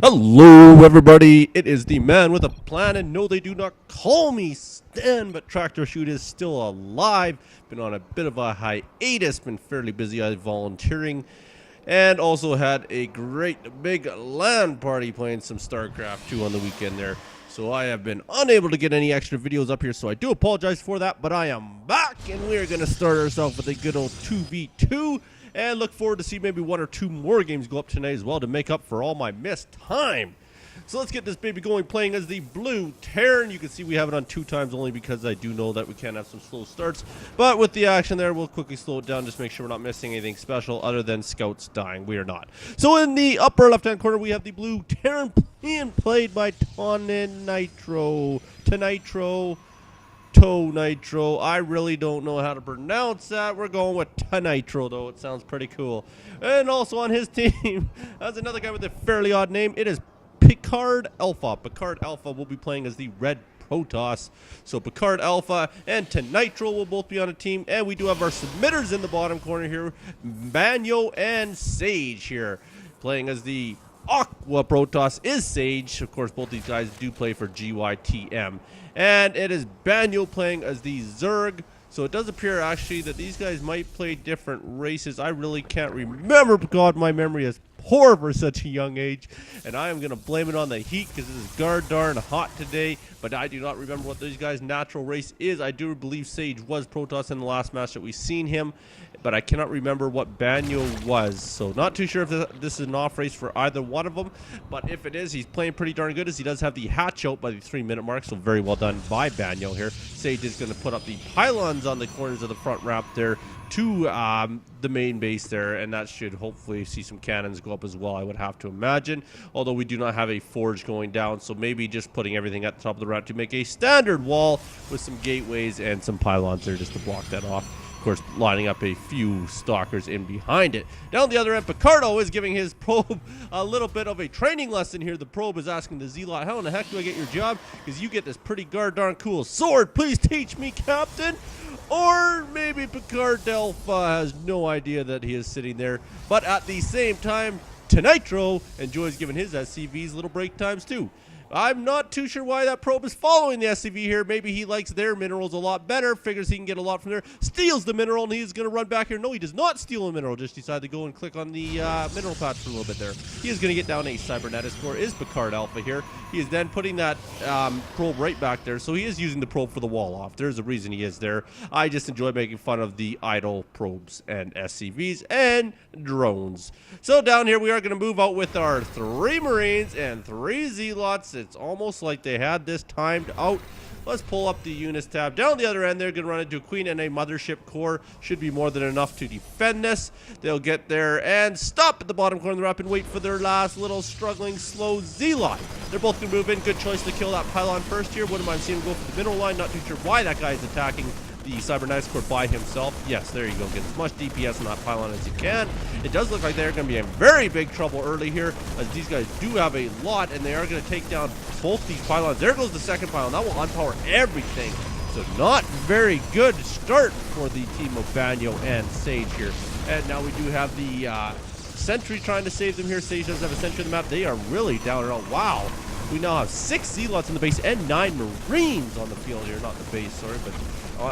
Hello, everybody. It is the man with a plan, and no, they do not call me Stan, but tractorchute is still alive. Been on a bit of a hiatus, been fairly busy volunteering, and also had a great big LAN party playing some StarCraft 2 on the weekend there. So I have been unable to get any extra videos up here, so I do apologize for that, but I am back, and we're going to start ourselves with a good old 2v2. And look forward to see maybe one or two more games go up tonight as well to make up for all my missed time. So let's get this baby going, playing as the Blue Terran. You can see we have it on 2 times only because I do know that we can have some slow starts. But with the action there, we'll quickly slow it down, just make sure we're not missing anything special other than scouts dying. We are not. So in the upper left-hand corner, we have the Blue Terran being played by Tonitro. Tonitro. I really don't know how to pronounce that. We're going with Tonitro, though. It sounds pretty cool. And also on his team, that's another guy with a fairly odd name. It is picardalpha. Picardalpha will be playing as the Red Protoss. So picardalpha and Tonitro will both be on a team. And we do have our submitters in the bottom corner here. Banyo and Sage here, playing as the Aqua Protoss is Sage. Of course, both these guys do play for GyTm. And it is Banyo playing as the Zerg. So it does appear actually that these guys might play different races. I really can't remember. God, my memory is poor for such a young age. And I am going to blame it on the heat because it is god darn hot today. But I do not remember what these guys' natural race is. I do believe Sage was Protoss in the last match that we've seen him. But I cannot remember what Banyo was. So not too sure if this is an off race for either one of them. But if it is, he's playing pretty darn good as he does have the hatch out by the 3-minute mark. So very well done by Banyo here. Sage is going to put up the pylons on the corners of the front ramp there to the main base there. And that should hopefully see some cannons go up as well, I would have to imagine. Although we do not have a forge going down. So maybe just putting everything at the top of the ramp to make a standard wall with some gateways and some pylons there just to block that off. Of course, lining up a few stalkers in behind it. Down the other end, Picardo is giving his probe a little bit of a training lesson here. The probe is asking the Zealot, how in the heck do I get your job? Because you get this pretty darn cool sword. Please teach me, Captain. Or maybe Picardalpha has no idea that he is sitting there. But at the same time, Tonitro enjoys giving his SCVs little break times too. I'm not too sure why that probe is following the SCV here. Maybe he likes their minerals a lot better, figures he can get a lot from there, steals the mineral, and he's going to run back here. No, he does not steal a mineral, just decided to go and click on the mineral patch for a little bit there. He is going to get down a cybernetic score, is Picardalpha here. He is then putting that probe right back there, so he is using the probe for the wall off. There's a reason he is there. I just enjoy making fun of the idle probes and SCVs and drones. So down here we are going to move out with our 3 Marines and 3 Zealots. It's almost like they had this timed out. Let's pull up the units tab. Down the other end, they're going to run into a Queen and a Mothership Core. Should be more than enough to defend this. They'll get there and stop at the bottom corner of the ramp and wait for their last little struggling slow Zealot. They're both going to move in. Good choice to kill that pylon first here. Wouldn't mind seeing him go for the mineral line. Not too sure why that guy is attacking the Cybernetic Core by himself. Yes, there you go. Get as much DPS on that pylon as you can. It does look like they're going to be in very big trouble early here, as these guys do have a lot, and they are going to take down both these pylons. There goes the second pylon. That will unpower everything. So not very good start for the team of Banyo and Sage here. And now we do have the sentry trying to save them here. Sage does have a sentry on the map. They are really down and out. Wow. We now have 6 Zealots in the base and 9 Marines on the field here. Not the base, sorry, but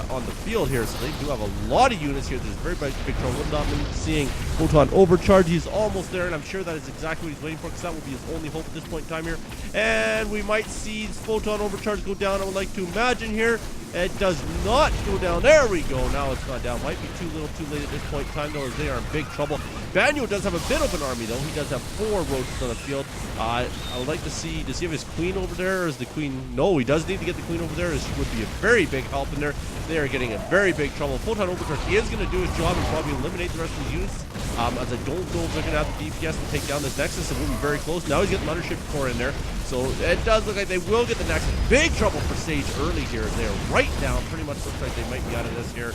on the field here. So they do have a lot of units here. There's very big trouble. We're not seeing Photon overcharge. He's almost there, and I'm sure that is exactly what he's waiting for, because that will be his only hope at this point in time here. And we might see Photon overcharge go down, I would like to imagine here. It does not go down. There we go. Now it's gone down. Might be too little too late at this point in time, though, as they are in big trouble. Banyo does have a bit of an army, though. He does have 4 roaches on the field. I would like to see, does he have his queen over there, or is the queen? No, he does need to get the queen over there, as she would be a very big help in there. They are getting in very big trouble. Photon overcharge is going to do his job and probably eliminate the rest of the units. As I don't know if they're going to have the DPS to take down this Nexus. It will be very close. Now he's getting Mothership Core in there. So it does look like they will get the Nexus. Big trouble for Sage early here. They're right down. Pretty much looks like they might be out of this here.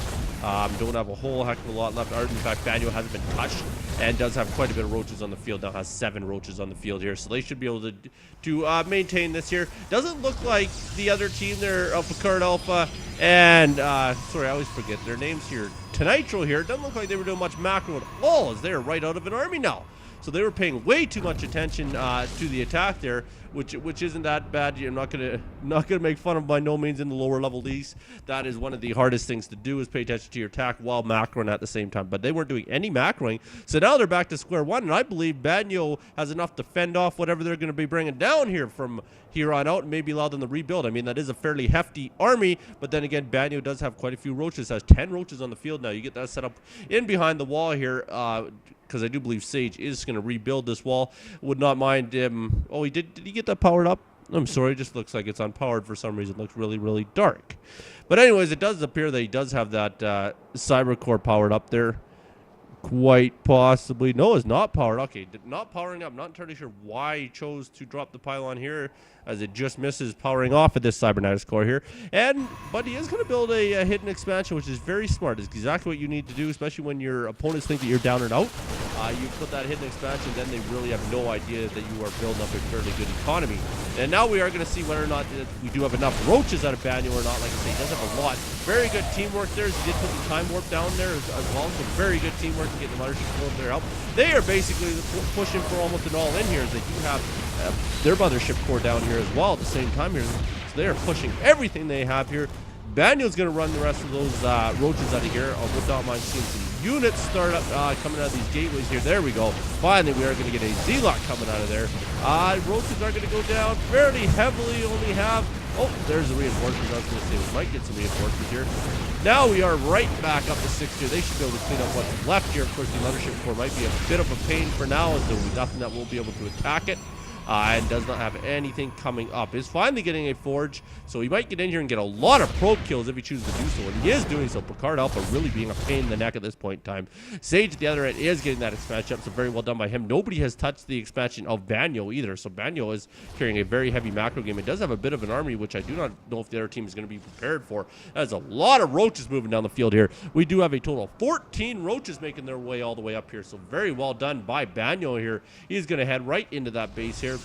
Don't have a whole heck of a lot left. In fact, Banyo hasn't been touched and does have quite a bit of roaches on the field. Now has 7 roaches on the field here. So they should be able to maintain this here. Doesn't look like the other team there of Picardalpha and, sorry, I always forget their names here. Tonitro here. Doesn't look like they were doing much macro at all, as they are right out of an army now. So they were paying way too much attention to the attack there, which isn't that bad. I'm not gonna make fun of by no means in the lower level leagues. That is one of the hardest things to do, is pay attention to your attack while macroing at the same time. But they weren't doing any macroing, so now they're back to square one. And I believe Banyo has enough to fend off whatever they're going to be bringing down here from here on out, and maybe allow them to rebuild. I mean, that is a fairly hefty army, but then again, Banyo does have quite a few roaches. Has 10 roaches on the field now. You get that set up in behind the wall here, because I do believe Sage is going to rebuild this wall. Would not mind him. Oh, he did he get that powered up? I'm sorry, it just looks like it's unpowered for some reason. It looks really, really dark. But anyways, it does appear that he does have that cyber core powered up there. Quite possibly. No, it's not powered. Okay, not powering up. Not entirely sure why he chose to drop the pylon here, as it just misses powering off at this cybernetics core here. But he is going to build a hidden expansion, which is very smart. It's exactly what you need to do, especially when your opponents think that you're down and out. You put that hidden expansion, then they really have no idea that you are building up a fairly good economy. And now we are going to see whether or not we do have enough roaches out of Banyo or not. Like I say, he does have a lot. Very good teamwork there. He did put the time warp down there as well. So very good teamwork to get the mothership core there up. They are basically pushing for almost an all-in here, as they do have their mothership core down here as well at the same time here. So they are pushing everything they have here. Banyo's going to run the rest of those roaches out of here. I would not mind seeing some units start up coming out of these gateways here. There we go. Finally, we are going to get a Z-Lock coming out of there. Roaches are going to go down fairly heavily. Only have... Oh, there's the reinforcements. I was going to say we might get some reinforcements here. Now we are right back up to 6 here. They should be able to clean up what's left here. Of course, the mothership core might be a bit of a pain for now, as there will be nothing that will be able to attack it. And does not have anything coming up. Is finally getting a forge, so he might get in here and get a lot of probe kills if he chooses to do so, and he is doing so. Picardalpha really being a pain in the neck at this point in time. Sage at the other end is getting that expansion up, so very well done by him. Nobody has touched the expansion of Banyo either, so Banyo is carrying a very heavy macro game. It does have a bit of an army, which I do not know if the other team is going to be prepared for. That's a lot of roaches moving down the field here. We do have a total of 14 roaches making their way all the way up here, so very well done by Banyo here. He's going to head right into that base here,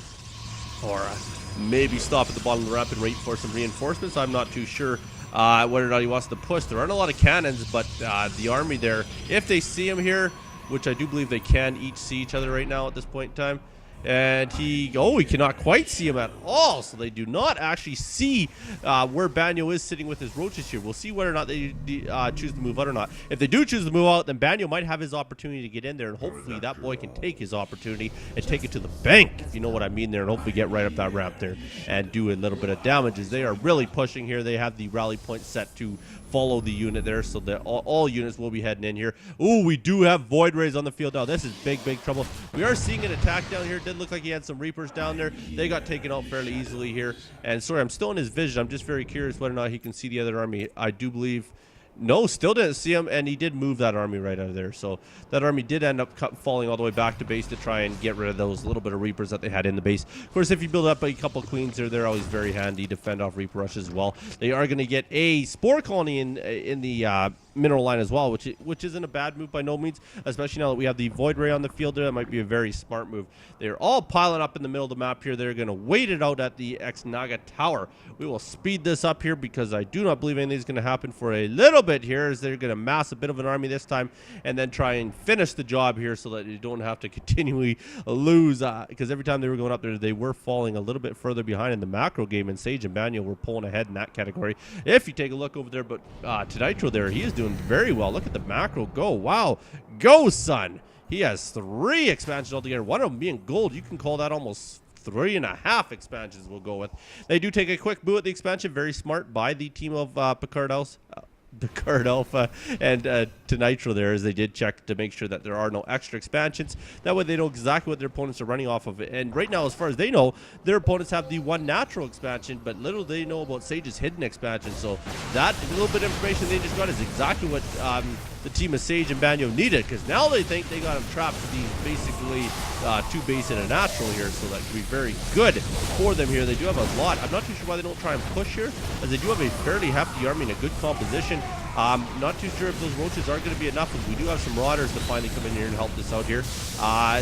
or maybe stop at the bottom of the ramp and wait for some reinforcements. I'm not too sure whether or not he wants to push. There aren't a lot of cannons, but the army there, if they see him here, which I do believe they can each see each other right now at this point in time, and he cannot quite see him at all, so they do not actually see where Banyo is sitting with his roaches here. We'll see whether or not they choose to move out or not. If they do choose to move out, then Banyo might have his opportunity to get in there, and hopefully that boy can take his opportunity and take it to the bank, if you know what I mean there, and hopefully get right up that ramp there and do a little bit of damage, as they are really pushing here. They have the rally point set to follow the unit there, so that all units will be heading in here. Ooh, we do have Void Rays on the field now. This is big trouble. We are seeing an attack down here. Did look like he had some Reapers down there. They got taken out fairly easily here. And sorry, I'm still in his vision. I'm just very curious whether or not he can see the other army. I do believe... No, still didn't see him, and he did move that army right out of there. So that army did end up falling all the way back to base to try and get rid of those little bit of Reapers that they had in the base. Of course, if you build up a couple Queens there, they're always very handy to fend off Reaper rushes as well. They are going to get a Spore Colony in the mineral line as well, which isn't a bad move by no means, especially now that we have the Void Ray on the field there. That might be a very smart move. They're all piling up in the middle of the map here. They're going to wait it out at the Ex-Naga Tower. We will speed this up here, because I do not believe anything's going to happen for a little bit here, as they're going to mass a bit of an army this time and then try and finish the job here, so that you don't have to continually lose, because every time they were going up there, they were falling a little bit further behind in the macro game, and Sage and Banyo were pulling ahead in that category. If you take a look over there, but Tonitro there, he is doing very well. Look at the macro go. Wow. Go, son. He has 3 expansions altogether. One of them being gold. You can call that almost 3.5 expansions we'll go with. They do take a quick boo at the expansion. Very smart by the team of Picardalpha and Tonitro there, as they did check to make sure that there are no extra expansions. That way they know exactly what their opponents are running off of. And right now, as far as they know, their opponents have the 1 natural expansion, but little they know about Sage's hidden expansion. So that little bit of information they just got is exactly what the team of Sage and Banyo needed, because now they think they got him trapped with these basically 2 base and a natural here, so that could be very good for them here. They do have a lot. I'm not too sure why they don't try and push here, as they do have a fairly hefty army and a good composition. Not too sure if those roaches are going to be enough, but we do have some marauders to finally come in here and help this out here.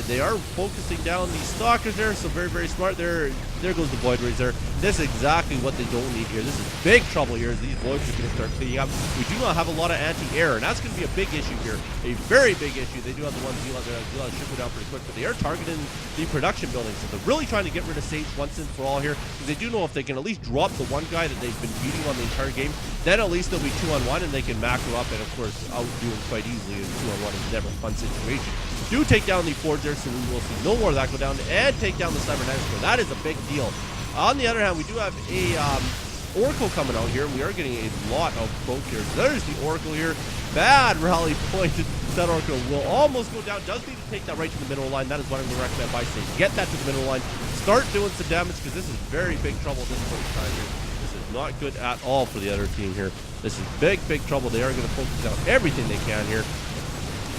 They are focusing down these stalkers there, so very, very smart. There goes the void rays there. This is exactly what they don't need here. This is big trouble here as these voids are going to start cleaning up. We do not have a lot of anti-air, and that's going to be a big issue here. A very big issue. They do have the one Zealot there. Zealot should go down pretty quick, but they are targeting the production buildings. So they're really trying to get rid of Sage once and for all here, because they do know if they can at least drop the one guy that they've been beating on the entire game, then at least they'll be 2-on-1 and they can macro up and of course outdo him quite easily. And 2-on-1 is never a fun situation. Do take down the forge there, so we will see no more of that go down, and take down the cybernetics. That is a big deal. On the other hand, we do have a Oracle coming out here. We are getting a lot of folk here. There's the Oracle here. Bad rally point. That Oracle will almost go down. Does need to take that right to the mineral line. That is what I'm going to recommend by saying get that to the mineral line. Start doing some damage, because this is very big trouble at this point in time here. This is not good at all for the other team here. This is big, big trouble. They are going to focus down everything they can here.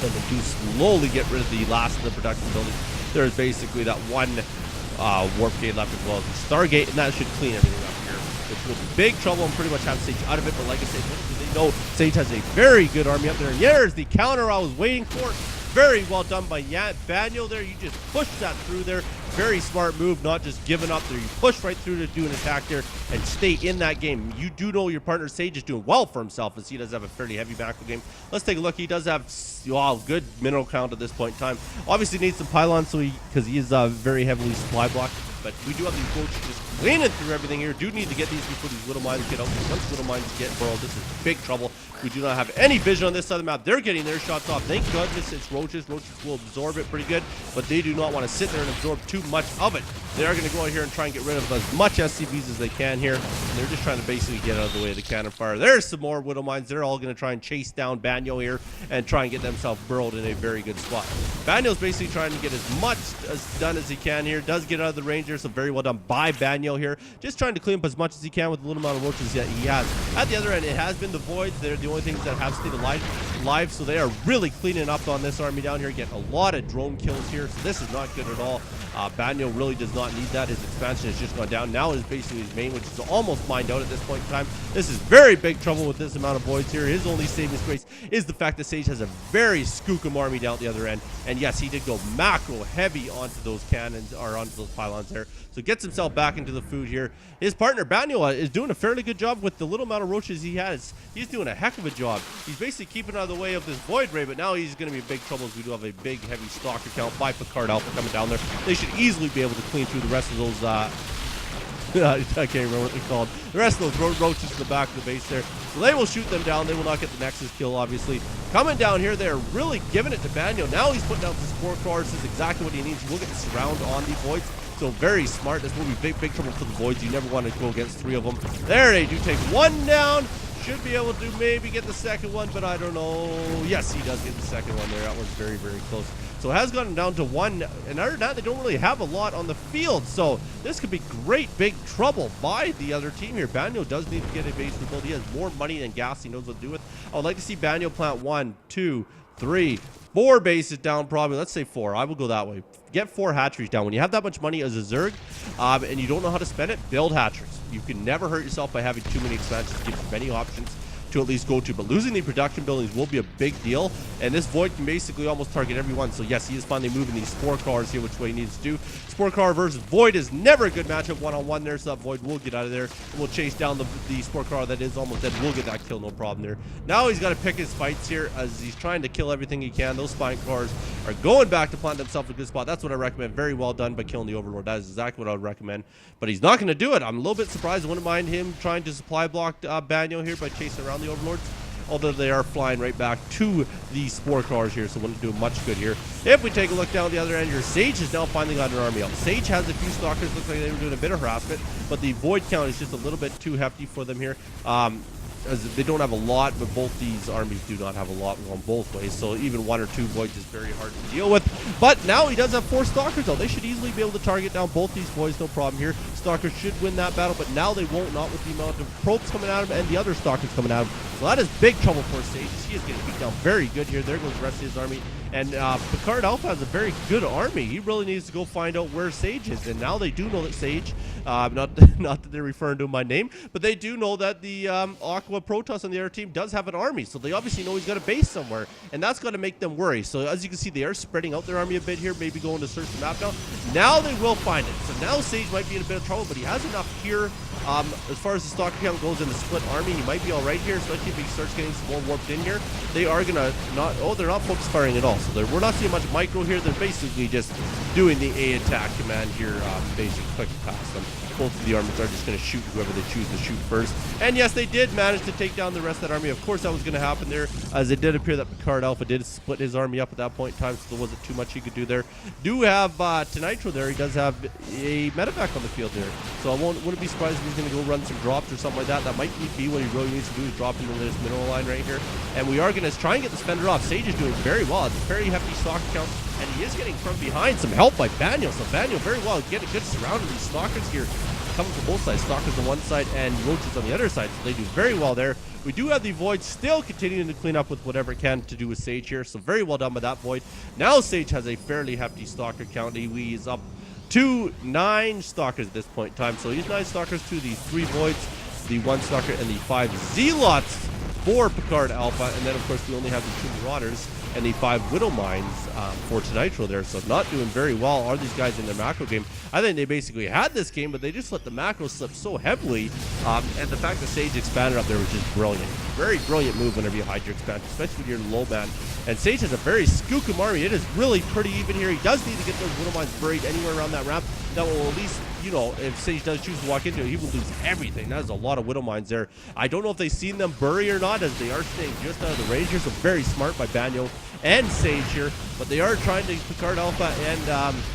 And they do slowly get rid of the last of the production buildings. There's basically that one warp gate left as well as the Stargate, and that should clean everything up here. Which will be big trouble and pretty much have Sage out of it. But like I said, they know Sage has a very good army up there. And there's the counter I was waiting for. Very well done by Banyo there. You just pushed that through there. Very smart move, not just giving up there. You push right through to do an attack there and stay in that game. You do know your partner Sage is doing well for himself, as he does have a fairly heavy macro game. Let's take a look. He does have good mineral count at this point in time. Obviously needs some pylons, so because he is very heavily supply blocked. But we do have these roaches just cleaning through everything here. Do need to get these before these little mines get out. Once little mines get burrowed, this is big trouble. We do not have any vision on this side of the map. They're getting their shots off. Thank goodness it's roaches. Roaches will absorb it pretty good, but they do not want to sit there and absorb too much of it. They are going to go out here and try and get rid of as much SCVs as they can here. And they're just trying to basically get out of the way of the cannon fire. There's some more widow mines. They're all going to try and chase down Banyo here and try and get themselves burrowed in a very good spot. Banyo's basically trying to get as much done as he can here. Does get out of the range here, so very well done by Banyo here. Just trying to clean up as much as he can with the little amount of roaches that he has. At the other end, it has been the voids. They're the only things that have stayed alive, so they are really cleaning up on this army down here. Getting a lot of drone kills here, so this is not good at all. Banyo really does not need that. His expansion has just gone down. Now is basically his main, which is almost mined out at this point in time. This is very big trouble with this amount of voids here. His only saving grace is the fact that Sage has a very skookum army down at the other end. And yes, he did go macro heavy onto those cannons, or onto those pylons there. So gets himself back into the food here. His partner Banyo is doing a fairly good job with the little amount of roaches he has. He's doing a heck of a job. He's basically keeping out of the way of this void ray, but now he's going to be in big trouble as we do have a big heavy stalker count by picardalpha coming down there. They should easily be able to clean through the rest of those I can't remember what they're called. The rest of those roaches in the back of the base there. So they will shoot them down. They will not get the Nexus kill, obviously. Coming down here, they're really giving it to Banyo. Now he's putting out the spore crawlers. This is exactly what he needs. He will get the surround on the voids. So very smart. This will be big, big trouble for the voids. You never want to go against 3 of them. There they do take one down. Should be able to maybe get the second one, but I don't know. Yes, he does get the second one there. That was very, very close. So it has gotten down to 1. And other than that, they don't really have a lot on the field. So this could be great big trouble by the other team here. Banyo does need to get a base rebuild. He has more money than gas. He knows what to do with. I would like to see Banyo plant 1, 2, 3, 4 bases down probably. Let's say 4. I will go that way. Get 4 hatcheries down. When you have that much money as a Zerg and you don't know how to spend it, build hatcheries. You can never hurt yourself by having too many expansions. It gives you many options to at least go to, but losing the production buildings will be a big deal, and this void can basically almost target everyone. So yes, he is finally moving these spore crawlers here, which way he needs to do. Spore crawler versus void is never a good matchup one-on-one there, so that void will get out of there, and we'll chase down the spore crawler that is almost dead. We'll get that kill, no problem there. Now he's got to pick his fights here as he's trying to kill everything he can. Those spine crawlers are going back to plant themselves a good spot. That's what I recommend. Very well done by killing the overlord. That is exactly what I would recommend, but he's not going to do it. I'm a little bit surprised. I wouldn't mind him trying to supply block Banyo here by chasing around the overlords, although they are flying right back to the spore crawlers here, so wouldn't do much good here. If we take a look down the other end, your Sage has now finally got an army out. Sage has a few stalkers. Looks like they were doing a bit of harassment, but the void count is just a little bit too hefty for them here. As they don't have a lot, but both these armies do not have a lot on both ways, so even 1 or 2 voids is very hard to deal with. But now he does have 4 stalkers though. They should easily be able to target down both these voids, no problem here. Stalkers should win that battle, but now they won't, not with the amount of probes coming out of him and the other stalkers coming out of him. So that is big trouble for Sage. He is getting beat down very good here. There goes the rest of his army. And Picard Alpha has a very good army. He really needs to go find out where Sage is. And now they do know that Sage, not that they're referring to my name, but they do know that the Aqua Protoss on the other team does have an army. So they obviously know he's got a base somewhere. And that's got to make them worry. So as you can see, they are spreading out their army a bit here, maybe going to search the map now. Now they will find it. So now Sage might be in a bit of trouble, but he has enough here. As far as the stock count goes in the split army, he might be all right here, especially if he starts getting some more warped in here. They are going to not, they're not focus firing at all. So we're not seeing much micro here. They're basically just doing the A attack command here, basically clicking past them. Both of the armies are just going to shoot whoever they choose to shoot first. And yes, they did manage to take down the rest of that army. Of course, that was going to happen there, as it did appear that Picard Alpha did split his army up at that point in time, so there wasn't too much he could do there. Do have Tonitro there. He does have a medevac on the field there. So I wouldn't be surprised if he's going to go run some drops or something like that. That might be what he really needs to do, is drop into this mineral line right here. And we are going to try and get the spender off. Sage is doing very well. It's a very hefty stock count, and he is getting from behind some help by Banyo. So Banyo very well getting a good surround of these stalkers here, coming from both sides. Stalkers on one side and roaches on the other side. So they do very well there. We do have the Void still continuing to clean up with whatever it can to do with Sage here. So very well done by that Void. Now Sage has a fairly hefty stalker count. He is up to 9 stalkers at this point in time. So he's 9 stalkers to the 3 Voids, the 1 stalker, and the 5 Zealots for Picard Alpha. And then, of course, we only have the 2 Marauders and the 5 Widow Mines for Tonitro there. So not doing very well are these guys in their macro game. I think they basically had this game, but they just let the macro slip so heavily. And the fact that Sage expanded up there was just brilliant. Very brilliant move whenever you hide your expansion, especially when you're in low band. And Sage has a very skookum army. It is really pretty even here. He does need to get those Widow Mines buried anywhere around that ramp. That will at least, you know, if Sage does choose to walk into it, he will lose everything. That is a lot of Widow Mines there. I don't know if they've seen them bury or not, as they are staying just out of the range here. So very smart by Banyo and Sage here. But they are trying to, Picard Alpha and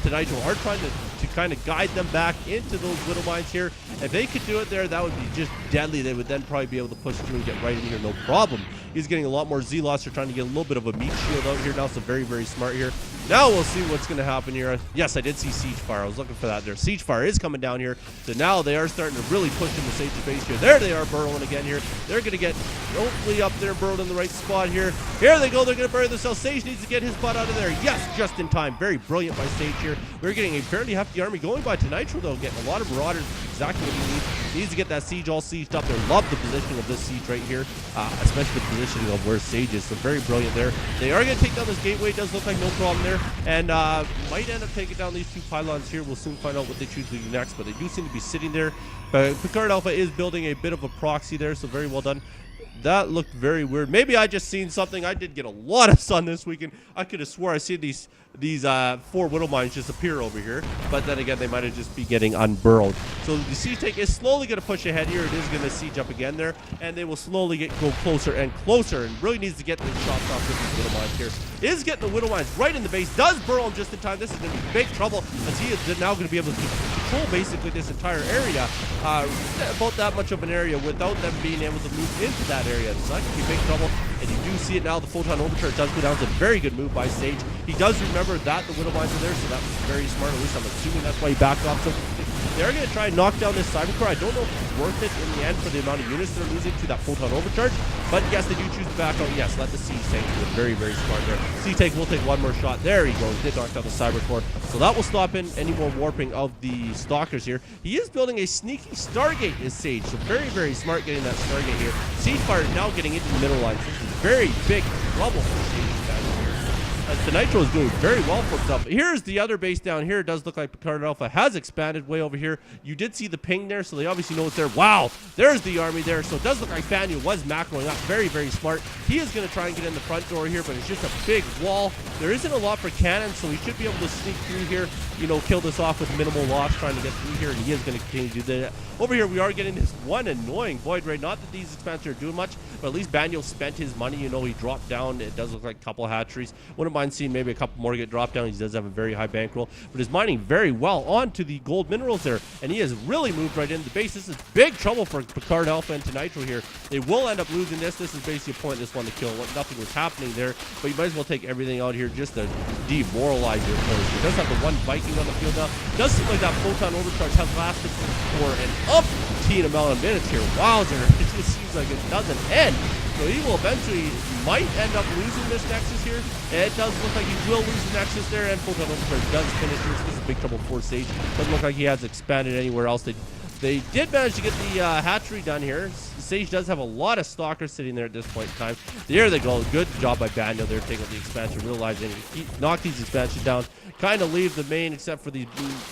Tonitro are trying to kind of guide them back into those Widow Mines here. If they could do it there, that would be just deadly. They would then probably be able to push through and get right in here, no problem. He's getting a lot more Zealots. They're trying to get a little bit of a meat shield out here now, so very, very smart here. Now we'll see what's going to happen here. Yes, I did see Siege Fire. I was looking for that there. Siege Fire is coming down here. So now they are starting to really push into Sage's base here. There they are burrowing again here. They're going to get hopefully up there burrowed in the right spot here. Here they go. They're going to bury themselves. Sage needs to get his butt out of there. Yes, just in time. Very brilliant by Sage here. We're getting a fairly hefty army going by Tonitro, though, getting a lot of Marauders. Exactly what he needs. He needs to get that siege all sieged up there. Love the positioning of this siege right here, especially the positioning of where Sage is. So very brilliant there. They are going to take down this gateway. It does look like no problem there. And might end up taking down these 2 pylons here. We'll soon find out what they choose to do next, but they do seem to be sitting there. But Picard Alpha is building a bit of a proxy there, so very well done. That looked very weird. Maybe I just seen something. I did get a lot of sun this weekend. I could have swore I seen these 4 Widow Mines just appear over here, but then again, they might have just be getting unburrowed. So the siege tank is slowly going to push ahead here. It is going to siege up again there, and they will slowly go closer and closer, and really needs to get the shots off with these Widow Mines here. Is getting the Widow Mines right in the base, does burrow him just in time. This is going to be big trouble, as he is now going to be able to control basically this entire area, about that much of an area, without them being able to move into that area. So that could be big trouble. And you do see it now. The Photon Overcharge does go down. It's a very good move by Sage. He does remember that the Widow Mines are there, so that was very smart. At least I'm assuming that's why he backed off. So they're going to try and knock down this Cybercore. I don't know if it's worth it in the end for the amount of units they're losing to that Photon Overcharge. But yes, they do choose to back out. Yes, let the Siege Tank do it. Very, very smart there. Siege Tank will take one more shot. There he goes. Did knock down the Cybercore. So that will stop in any more warping of the Stalkers here. He is building a sneaky Stargate, is Sage. So very, very smart getting that Stargate here. Siege Fire is now getting into the middle lines. This is very big trouble for Sage. Tonitro is doing very well for himself. Here's the other base down here. It does look like Picard Alpha has expanded way over here. You did see the ping there, so they obviously know it's there. Wow, there's the army there. So it does look like Banyo was macroing up. Very, very smart. He is going to try and get in the front door here, but it's just a big wall. There isn't a lot for cannons, so he should be able to sneak through here, you know, kill this off with minimal loss trying to get through here, and he is going to continue to do that. Over here, we are getting this one annoying Void Ray. Not that these expansions are doing much, but at least Banyo spent his money. You know, he dropped down. It does look like a couple hatcheries. Wouldn't mind seeing maybe a couple more get dropped down. He does have a very high bankroll, but is mining very well onto the gold minerals there, and he has really moved right into the base. This is big trouble for Picard Alpha and Tonitro here. They will end up losing this. This is basically a pointless one to kill. Nothing was happening there, but you might as well take everything out here just to demoralize your opponent. He does have the one Viking on the field now. It does seem like that Photon Overcharge has lasted for an up obscene amount of minutes here. Wowzer, it just seems like it doesn't end. So he will eventually might end up losing this Nexus here. It does look like he will lose the Nexus there, and Full Tunnel does finish here. So this is big trouble for Sage. Doesn't look like he has expanded anywhere else. They did manage to get the hatchery done here. Sage does have a lot of stalkers sitting there at this point in time. There they go. Good job by Banyo there taking the expansion, realizing knock these expansions down. Kind of leave the main except for these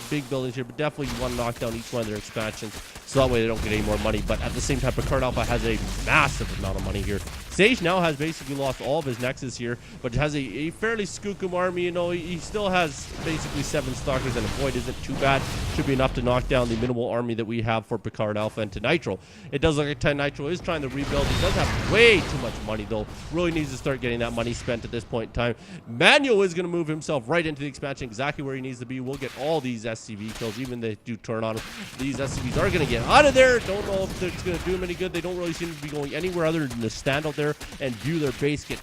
big buildings here, but definitely you want to knock down each one of their expansions so that way they don't get any more money. But at the same time, picardalpha has a massive amount of money here. Sage now has basically lost all of his Nexus here, but has a fairly skookum army. You know, he still has basically 7 stalkers, and a void isn't too bad. Should be enough to knock down the minimal army that we have for picardalpha and Tonitro. It does look like Tonitro is trying to rebuild. He does have way too much money, though. Really needs to start getting that money spent at this point in time. Banyo is going to move himself right into the expansion, exactly where he needs to be. We'll get all these SCV kills, even if they do turn on him. These SCVs are going to get out of there. Don't know if it's going to do them any good. They don't really seem to be going anywhere other than to stand out there and view their base get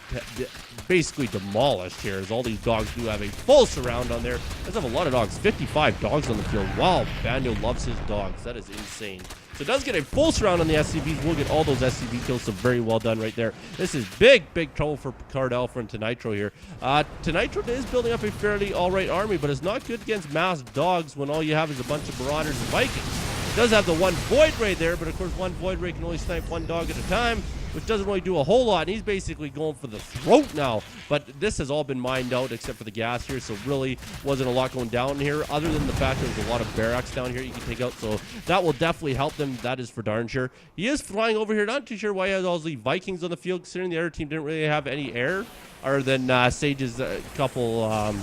basically demolished here, as all these dogs do have a full surround on there. Let's have a lot of dogs, 55 dogs on the field. Wow, Banyo loves his dogs. That is insane. So it does get a full surround on the SCVs. We'll get all those SCV kills, so very well done right there. This is big trouble for picardalpha and Tonitro here. Tonitro is building up a fairly alright army, but it's not good against masked dogs when all you have is a bunch of Marauders and Vikings. It does have the one Void Ray there, but of course one Void Ray can only snipe one dog at a time, which doesn't really do a whole lot, and he's basically going for the throat now. But this has all been mined out except for the gas here, so really wasn't a lot going down here, other than the fact there's a lot of barracks down here you can take out, so that will definitely help them. That is for darn sure. He is flying over here, not too sure why he has all the Vikings on the field, considering the other team didn't really have any air, other than Sage's couple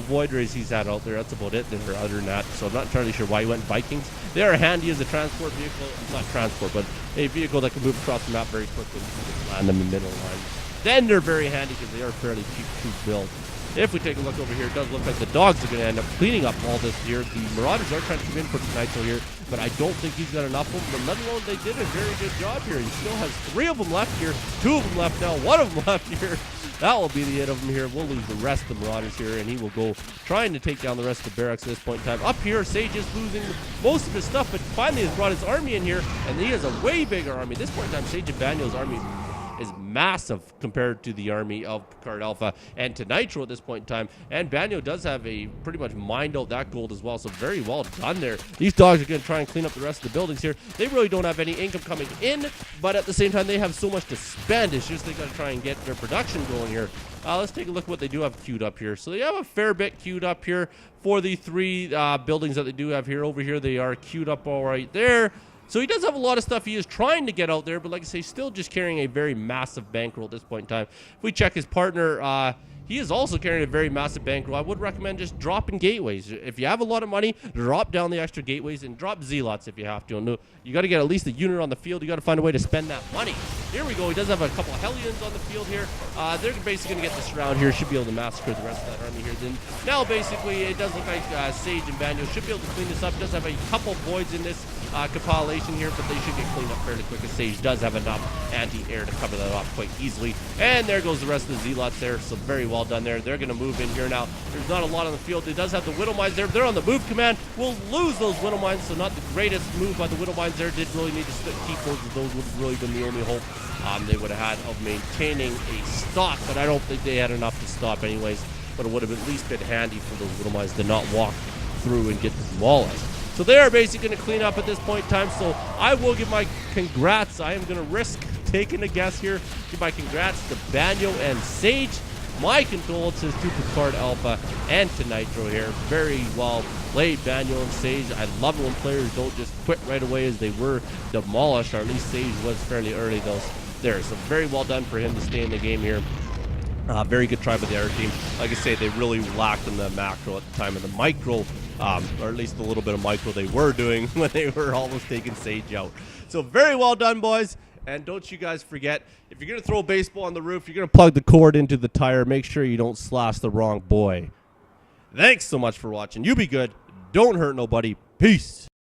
Void Rays he's had out there. That's about it there, other than that. So I'm not entirely sure why he went Vikings. They are handy as a transport vehicle. Not transport, but a vehicle that can move across the map very quickly. You can just land them in the middle line. Then they're very handy because they are fairly cheap to build. If we take a look over here, it does look like the dogs are going to end up cleaning up all this here. The Marauders are trying to come in for Tonitro here, but I don't think he's got enough of them. But let alone they did a very good job here. He still has 3 of them left here, 2 of them left now, 1 of them left here. That will be the end of him here. We'll lose the rest of the Marauders here, and he will go trying to take down the rest of the barracks at this point in time. Up here, Sage is losing most of his stuff, but finally has brought his army in here, and he has a way bigger army. At this point in time, Sage and Banyo's army is massive compared to the army of picardalpha and Tonitro at this point in time. And Banyo does have a pretty much mined out that gold as well, so very well done there. These dogs are going to try and clean up the rest of the buildings here. They really don't have any income coming in, but at the same time, they have so much to spend. It's just they got to try and get their production going here. Let's take a look at what they do have queued up here. So they have a fair bit queued up here for the 3 buildings that they do have here. Over here, they are queued up all right there. So he does have a lot of stuff he is trying to get out there, but like I say, still just carrying a very massive bankroll at this point in time. If we check his partner, he is also carrying a very massive bankroll. I would recommend just dropping gateways. If you have a lot of money, drop down the extra gateways and drop zealots if you have to. And you got to get at least a unit on the field. You got to find a way to spend that money. Here we go. He does have a couple of Hellions on the field here. They're basically going to get this round here. Should be able to massacre the rest of that army here. Then now basically it does look like Sage and Banyo should be able to clean this up. It does have a couple voids in this compilation here, but they should get cleaned up fairly quick, as Sage does have enough anti-air to cover that up quite easily. And there goes the rest of the zealots there, so very well done there. They're going to move in here now. There's not a lot on the field. It does have the Widow Mines there. They're on the move command. We'll lose those Widow Mines, so not the greatest move by the Widow Mines there. Did really need to keep those. Those would have really been the only hope they would have had of maintaining a stock, but I don't think they had enough to stop anyways. But it would have at least been handy for those Widow Mines to not walk through and get demolished. So they are basically going to clean up at this point in time. So I will give my congrats. I am going to risk taking a guess here. Give my congrats to Banyo and Sage. My condolences to picardalpha and Tonitro here. Very well played, Banyo and Sage. I love it when players don't just quit right away, as they were demolished, or at least Sage was fairly early though. There, so very well done for him to stay in the game here. Very good try by the other team. Like I say, they really lacked in the macro at the time, and the micro, or at least a little bit of micro they were doing when they were almost taking Sage out. So very well done, boys. And don't you guys forget, if you're going to throw a baseball on the roof, you're going to plug the cord into the tire. Make sure you don't slash the wrong boy. Thanks so much for watching. You be good. Don't hurt nobody. Peace.